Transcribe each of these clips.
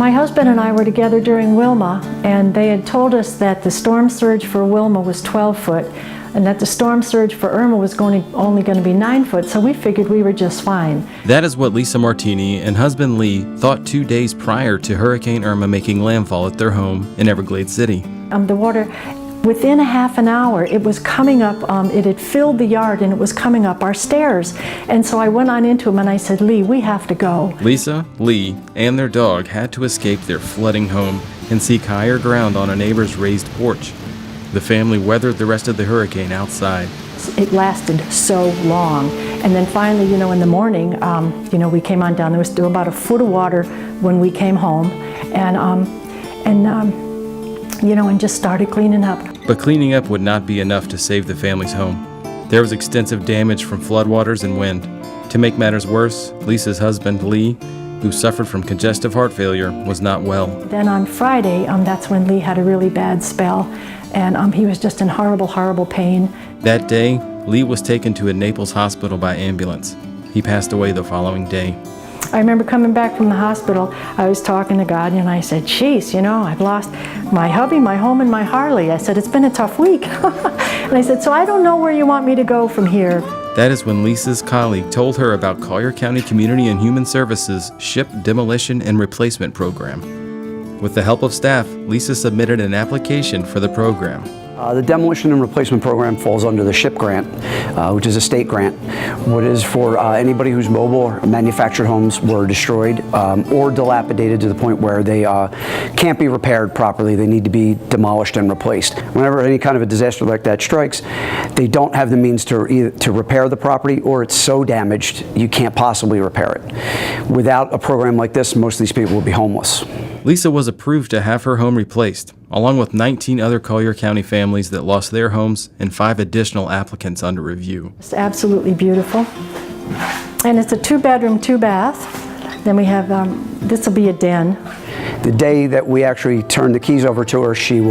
My husband and I were together during Wilma, and they had told us that the storm surge for Wilma was 12 foot, and that the storm surge for Irma was only going to be 9 foot, so we figured we were just fine. That is what Lisa Martini and husband Lee thought 2 days prior to Hurricane Irma making landfall at their home in Everglades City. The water, within a half an hour, it was coming up, it had filled the yard and it was coming up our stairs. And so I went on into him and I said, Lee, we have to go. Lisa, Lee, and their dog had to escape their flooding home and seek higher ground on a neighbor's raised porch. The family weathered the rest of the hurricane outside. It lasted so long. And then finally, in the morning, we came on down. There was still about a foot of water when we came home. And just started cleaning up. But cleaning up would not be enough to save the family's home. There was extensive damage from floodwaters and wind. To make matters worse, Lisa's husband, Lee, who suffered from congestive heart failure, was not well. Then on Friday, that's when Lee had a really bad spell, and he was just in horrible, horrible pain. That day, Lee was taken to a Naples hospital by ambulance. He passed away the following day. I remember coming back from the hospital, I was talking to God, and I said, geez, I've lost my hubby, my home, and my Harley. I said, it's been a tough week. And I said, so I don't know where you want me to go from here. That is when Lisa's colleague told her about Collier County Community and Human Services SHIP Demolition and Replacement Program. With the help of staff, Lisa submitted an application for the program. The Demolition and Replacement Program falls under the SHIP grant, which is a state grant. What is for anybody whose mobile or manufactured homes were destroyed or dilapidated to the point where they can't be repaired properly. They need to be demolished and replaced. Whenever any kind of a disaster like that strikes, they don't have the means to repair the property, or it's so damaged you can't possibly repair it. Without a program like this, most of these people will be homeless. Lisa was approved to have her home replaced, along with 19 other Collier County families that lost their homes and 5 additional applicants under review. It's absolutely beautiful. And it's a 2-bedroom, 2-bath. Then we have, this will be a den. The day that we actually turned the keys over to her, she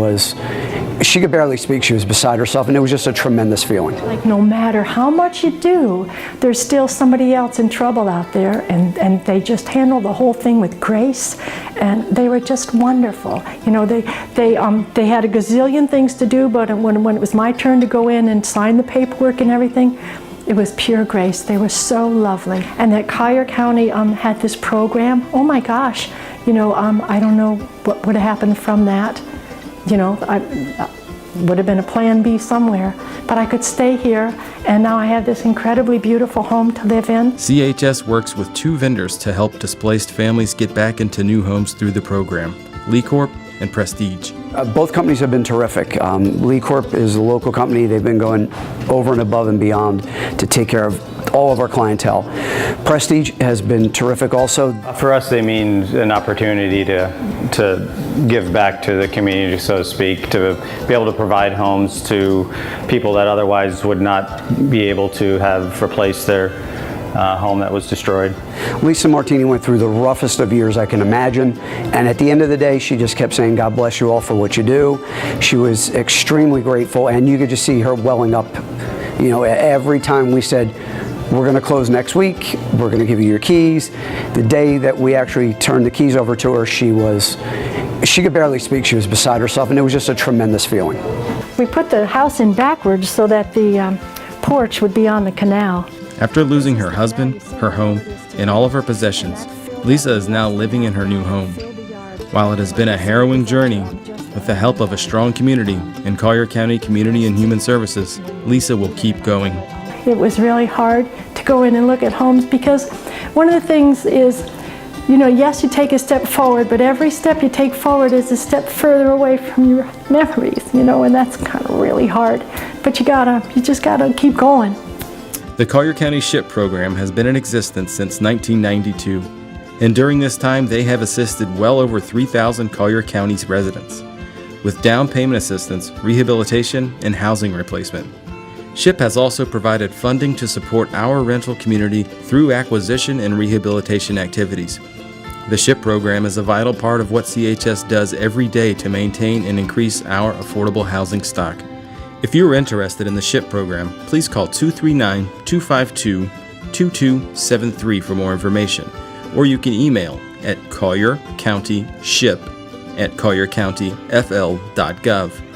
could barely speak. She was beside herself, and it was just a tremendous feeling. Like, no matter how much you do, there's still somebody else in trouble out there, and they just handle the whole thing with grace, and they were just wonderful. They had a gazillion things to do, but when it was my turn to go in and sign the paperwork and everything, it was pure grace. They were so lovely. And that Collier County had this program. Oh my gosh, I don't know what would have happened from that. I would have been a plan B somewhere, but I could stay here, and now I have this incredibly beautiful home to live in. CHS works with 2 vendors to help displaced families get back into new homes through the program, Lee Corp and Prestige. Both companies have been terrific. Lee Corp is a local company. They've been going over and above and beyond to take care of all of our clientele. Prestige has been terrific also. For us, they mean an opportunity to give back to the community, so to speak, to be able to provide homes to people that otherwise would not be able to have replaced their home that was destroyed. Lisa Martini went through the roughest of years I can imagine, and at the end of the day, she just kept saying, God bless you all for what you do. She was extremely grateful, and you could just see her welling up. Every time we said, we're going to close next week, we're going to give you your keys. The day that we actually turned the keys over to her, she could barely speak. She was beside herself, and it was just a tremendous feeling. We put the house in backwards so that the porch would be on the canal. After losing her husband, her home, and all of her possessions, Lisa is now living in her new home. While it has been a harrowing journey, with the help of a strong community and Collier County Community and Human Services, Lisa will keep going. It was really hard to go in and look at homes, because one of the things is, yes, you take a step forward, but every step you take forward is a step further away from your memories, and that's kind of really hard. But you just gotta keep going. The Collier County SHIP program has been in existence since 1992, and during this time they have assisted well over 3,000 Collier County's residents with down payment assistance, rehabilitation, and housing replacement. SHIP has also provided funding to support our rental community through acquisition and rehabilitation activities. The SHIP program is a vital part of what CHS does every day to maintain and increase our affordable housing stock. If you are interested in the SHIP program, please call 239-252-2273 for more information, or you can email at colliercountyship@colliercountyfl.gov.